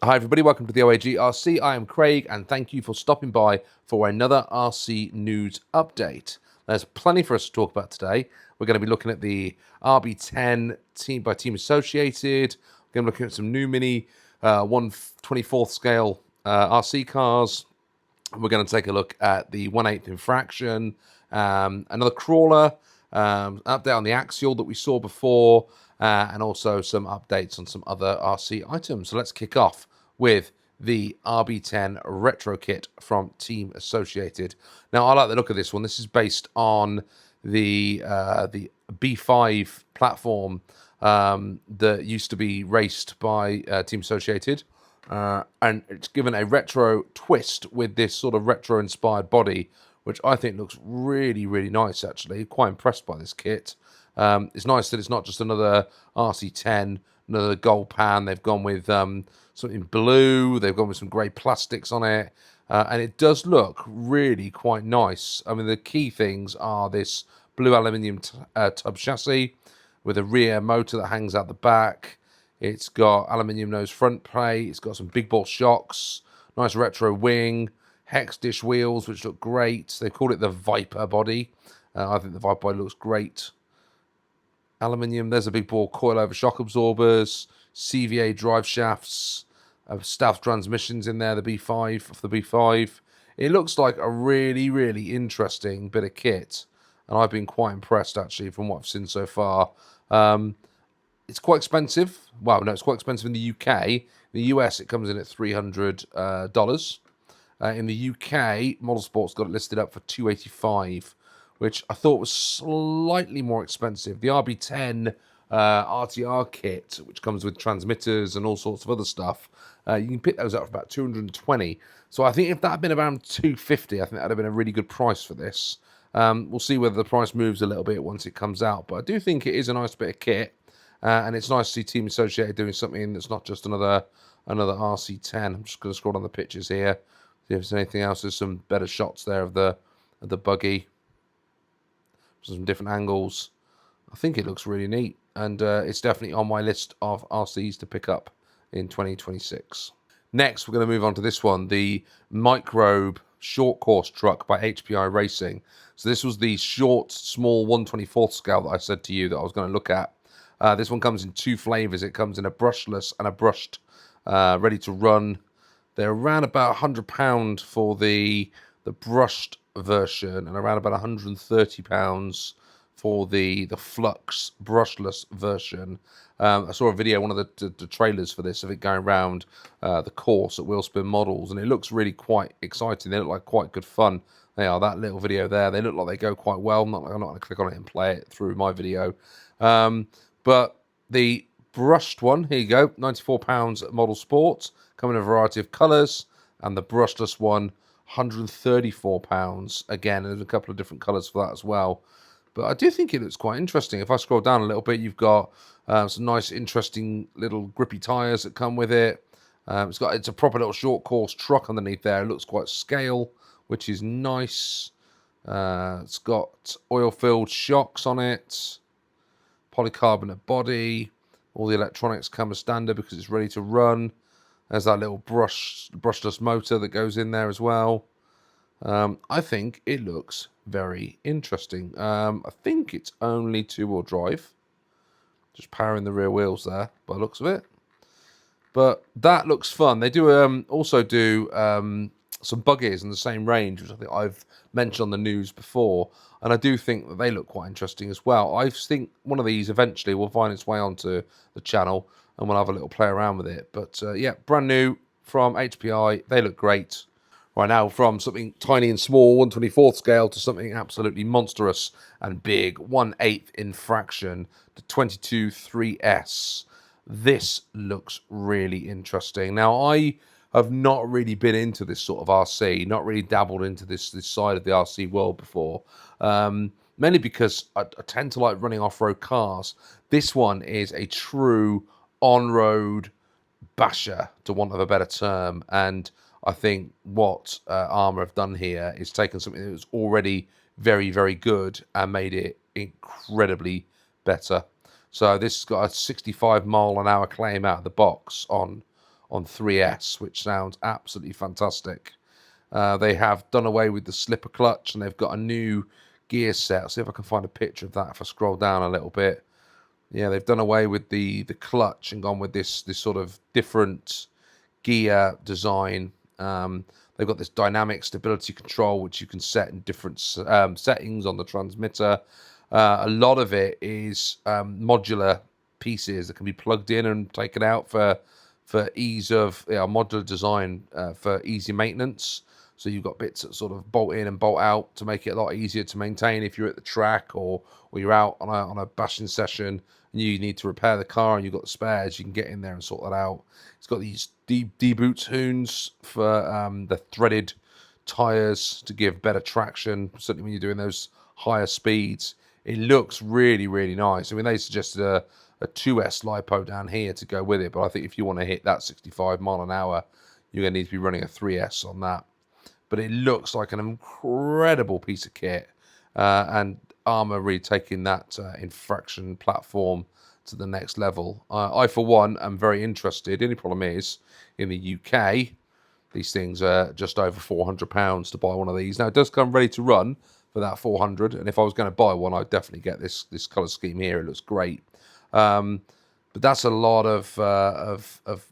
Hi everybody, welcome to the OAG RC. I am Craig and thank you for stopping by for another RC news update. There's plenty for us to talk about today. We're going to be looking at the RB10 team by Team Associated. We're going to be looking at some new mini 1/24th scale RC cars. We're going to take a look at the 1/8 Infraction, another crawler, update on the Axial that we saw before, and also some updates on some other RC items. So let's kick off with the RB10 Retro Kit from Team Associated. Now, I like the look of this one. This is based on the B5 platform that used to be raced by Team Associated. And it's given a retro twist with this sort of retro-inspired body, which I think looks really, really nice, actually. Quite impressed by this kit. It's nice that it's not just another RC10, another gold pan. They've gone with something blue. They've gone with some grey plastics on it. And it does look really quite nice. I mean, the key things are this blue aluminium tub chassis with a rear motor that hangs out the back. It's got aluminium nose front plate. It's got some big ball shocks, nice retro wing, hex dish wheels, which look great. They called it the Viper body. I think the Viper body looks great. Aluminium, there's a big ball coilover shock absorbers, CVA drive shafts, staff transmissions in there, the B5 of the B5. It looks like a really, really interesting bit of kit. And I've been quite impressed, actually, from what I've seen so far. It's quite expensive. Well, no, it's quite expensive in the UK. In the US, it comes in at $300. In the UK, Motorsport's got it listed up for $285, which I thought was slightly more expensive. The RB10 RTR kit, which comes with transmitters and all sorts of other stuff, you can pick those up for about $220. So I think if that had been around $250, I think that would have been a really good price for this. We'll see whether the price moves a little bit once it comes out, but I do think it is a nice bit of kit. And it's nice to see Team Associated doing something that's not just another RC10. I'm just going to scroll down the pictures here, see if there's anything else. There's some better shots there of the buggy, some different angles. I think it looks really neat, and it's definitely on my list of RCs to pick up in 2026. Next, we're going to move on to this one, the Microbe short course truck by HPI Racing. So this was the short, small 1/24th scale that I said to you that I was going to look at. This one comes in two flavors. It comes in a brushless and a brushed, ready to run. They're around about £100 for the brushed version and around about £130 for the Flux brushless version. I saw a video, one of the trailers for this, of it going around the course at Wheelspin Models, and it looks really quite exciting. They look like quite good fun. They are, that little video there. They look like they go quite well. I'm not going to click on it and play it through my video. But the brushed one, here you go, £94 at Model Sports, coming in a variety of colours, and the brushless one, £134. Again, there's a couple of different colours for that as well. But I do think it looks quite interesting. If I scroll down a little bit, you've got some nice, interesting little grippy tyres that come with it. It's a proper little short course truck underneath there. It looks quite scale, which is nice. It's got oil-filled shocks on it. Polycarbonate body, all the electronics come as standard because it's ready to run. There's that little brushless motor that goes in there as well. I think it looks very interesting. I think it's only two-wheel drive, just powering the rear wheels there by the looks of it. But that looks fun. They do also do some buggies in the same range, which I think I've mentioned on the news before, and I do think that they look quite interesting as well. I think one of these eventually will find its way onto the channel, and we'll have a little play around with it. But yeah, brand new from HPI. They look great. Right now, from something tiny and small, 1/24th scale, to something absolutely monstrous and big, 1/8 Infraction, the 22.3S. This looks really interesting. Now, I have not really been into this sort of RC, not really dabbled into this side of the RC world before, mainly because I tend to like running off-road cars. This one is a true on-road basher, to want of a better term, and I think what Arrma have done here is taken something that was already very, very good and made it incredibly better. So this has got a 65 mile an hour claim out of the box on on 3S, which sounds absolutely fantastic. They have done away with the slipper clutch, and they've got a new gear set. I'll see if I can find a picture of that if I scroll down a little bit. Yeah, they've done away with the clutch and gone with this sort of different gear design. They've got this dynamic stability control, which you can set in different settings on the transmitter. A lot of it is modular pieces that can be plugged in and taken out for ease of modular design for easy maintenance. So you've got bits that sort of bolt in and bolt out to make it a lot easier to maintain if you're at the track or you're out on a bashing session and you need to repair the car and you've got the spares. You can get in there and sort that out. It's got these D-boots hoons for the threaded tires to give better traction, certainly when you're doing those higher speeds. It looks really, really nice. I mean, they suggested a 2S LiPo down here to go with it, but I think if you want to hit that 65 mile an hour, you're going to need to be running a 3S on that. But it looks like an incredible piece of kit, and Arrma really taking that Infraction platform to the next level. I, for one, am very interested. The only problem is, in the UK, these things are just over £400 to buy one of these. Now, it does come ready to run for that 400, and if I was going to buy one, I'd definitely get this colour scheme here. It looks great. But that's a lot of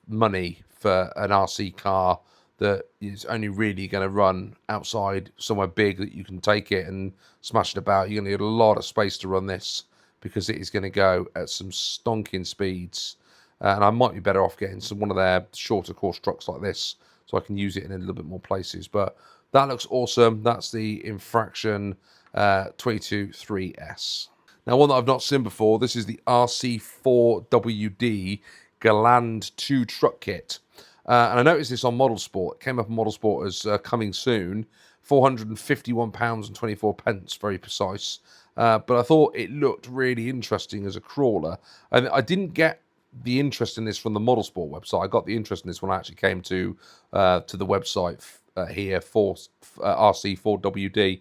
money for an RC car that is only really going to run outside somewhere big that you can take it and smash it about. You're going to need a lot of space to run this because it is going to go at some stonking speeds. And I might be better off getting one of their shorter course trucks like this so I can use it in a little bit more places. But that looks awesome. That's the Infraction 22.3S. Now, one that I've not seen before, this is the RC4WD Gelande II Truck Kit. And I noticed this on Model Sport. It came up on Model Sport as coming soon. £451.24, very precise. But I thought it looked really interesting as a crawler. And I didn't get the interest in this from the Model Sport website. I got the interest in this when I actually came to the website here for RC4WD.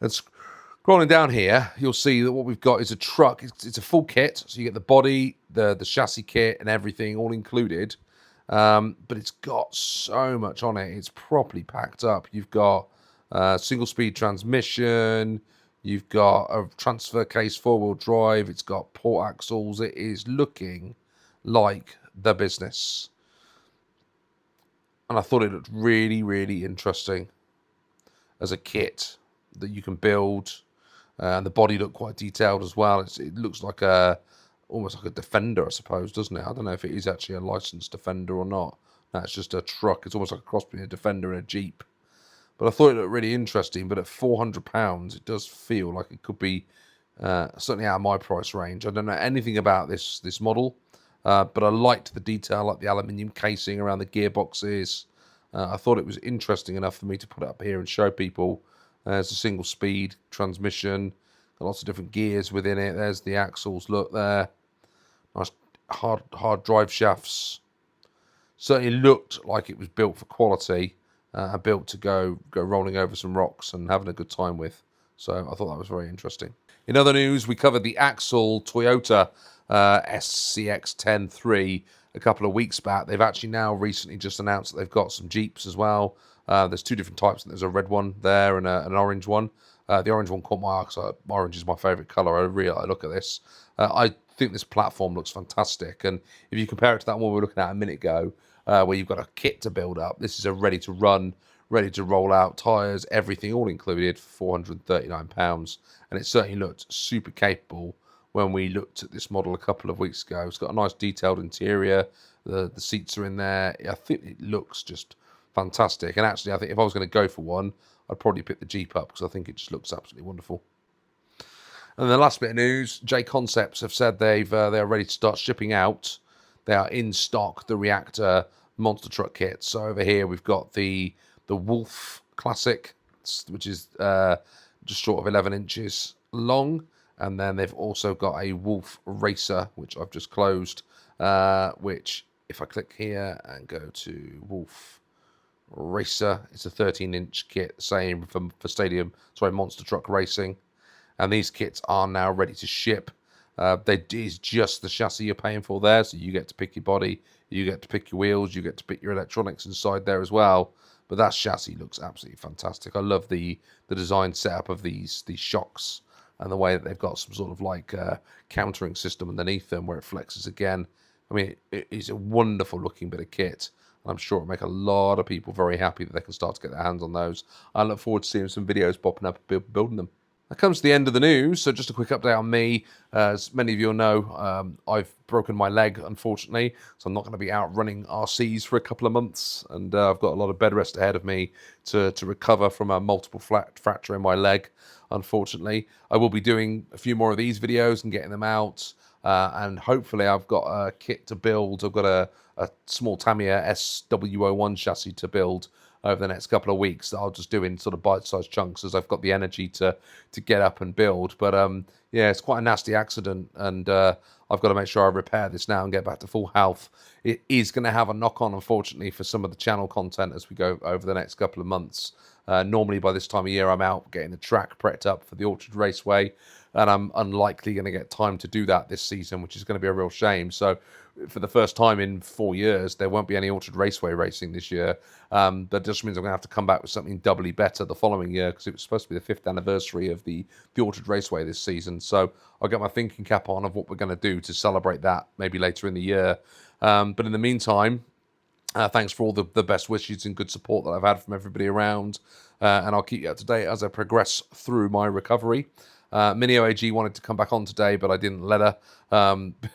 And scrolling down here, you'll see that what we've got is a truck. It's a full kit, so you get the body, the chassis kit, and everything all included. But it's got so much on it. It's properly packed up. You've got single-speed transmission. You've got a transfer case, four-wheel drive. It's got port axles. It is looking like the business. And I thought it looked really, really interesting as a kit that you can build. And the body looked quite detailed as well. It looks like almost like a Defender, I suppose, doesn't it? I don't know if it is actually a licensed Defender or not. That's just a truck. It's almost like a cross between a Defender and a Jeep. But I thought it looked really interesting. But at £400, it does feel like it could be certainly out of my price range. I don't know anything about this model, but I liked the detail, like the aluminium casing around the gearboxes. I thought it was interesting enough for me to put it up here and show people. There's a single speed transmission, got lots of different gears within it. There's the axles, look there. Nice hard drive shafts. Certainly looked like it was built for quality, built to go rolling over some rocks and having a good time with. So I thought that was very interesting. In other news, we covered the Axial Toyota SCX 10.3 a couple of weeks back. They've actually now recently just announced that they've got some Jeeps as well. There's two different types. There's a red one there and an orange one. The orange one caught my eye because orange is my favourite colour. I really like the look at this. I think this platform looks fantastic. And if you compare it to that one we were looking at a minute ago, where you've got a kit to build up, this is a ready to run, ready to roll out, tyres, everything all included for £439. And it certainly looked super capable when we looked at this model a couple of weeks ago. It's got a nice detailed interior. The seats are in there. I think it looks just fantastic. And actually, I think if I was going to go for one, I'd probably pick the Jeep up because I think it just looks absolutely wonderful. And the last bit of news, JConcepts have said they are ready to start shipping out. They are in stock the Rector Monster Truck Kit. So over here we've got the Wolf Classic, which is just short of 11 inches long. And then they've also got a Wolf Racer, which I've just closed, which if I click here and go to Wolf Racer, it's a 13-inch kit, same for Monster Truck Racing. And these kits are now ready to ship. Is just the chassis you're paying for there, so you get to pick your body, you get to pick your wheels, you get to pick your electronics inside there as well. But that chassis looks absolutely fantastic. I love the design setup of these shocks and the way that they've got some sort of like countering system underneath them where it flexes again. I mean, it is a wonderful looking bit of kit. And I'm sure it'll make a lot of people very happy that they can start to get their hands on those. I look forward to seeing some videos popping up of building them. That comes to the end of the news, so just a quick update on me. As many of you will know, I've broken my leg, unfortunately, so I'm not going to be out running RCs for a couple of months, and I've got a lot of bed rest ahead of me to recover from a multiple fracture in my leg, unfortunately. I will be doing a few more of these videos and getting them out, and hopefully I've got a kit to build. I've got a small Tamiya SW01 chassis to build over the next couple of weeks that I'll just do in sort of bite-sized chunks as I've got the energy to get up and build. But yeah, it's quite a nasty accident, and I've got to make sure I repair this now and get back to full health. It is going to have a knock-on, unfortunately, for some of the channel content as we go over the next couple of months. Normally by this time of year I'm out getting the track prepped up for the Orchard Raceway, and I'm unlikely going to get time to do that this season, which is going to be a real shame. So for the first time in 4 years, there won't be any Orchard Raceway racing this year. That just means I'm going to have to come back with something doubly better the following year, because it was supposed to be the 5th anniversary of the Orchard Raceway this season. So I'll get my thinking cap on of what we're going to do to celebrate that maybe later in the year. But in the meantime, thanks for all the best wishes and good support that I've had from everybody around. And I'll keep you up to date as I progress through my recovery. Mini OAG wanted to come back on today, but I didn't let her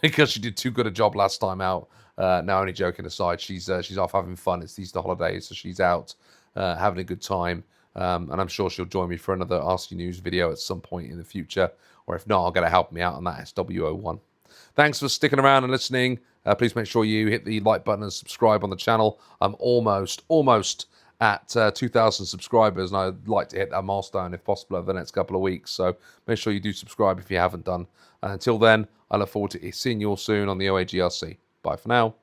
because she did too good a job last time out. Now, only joking aside, she's off having fun. It's Easter holidays, so she's out having a good time. And I'm sure she'll join me for another RC News video at some point in the future. Or if not, I'll get her help me out on that SW01. Thanks for sticking around and listening. Please make sure you hit the like button and subscribe on the channel. I'm almost at 2,000 subscribers, and I'd like to hit that milestone if possible over the next couple of weeks. So make sure you do subscribe if you haven't done. And until then, I look forward to seeing you all soon on the OAGRC. Bye for now.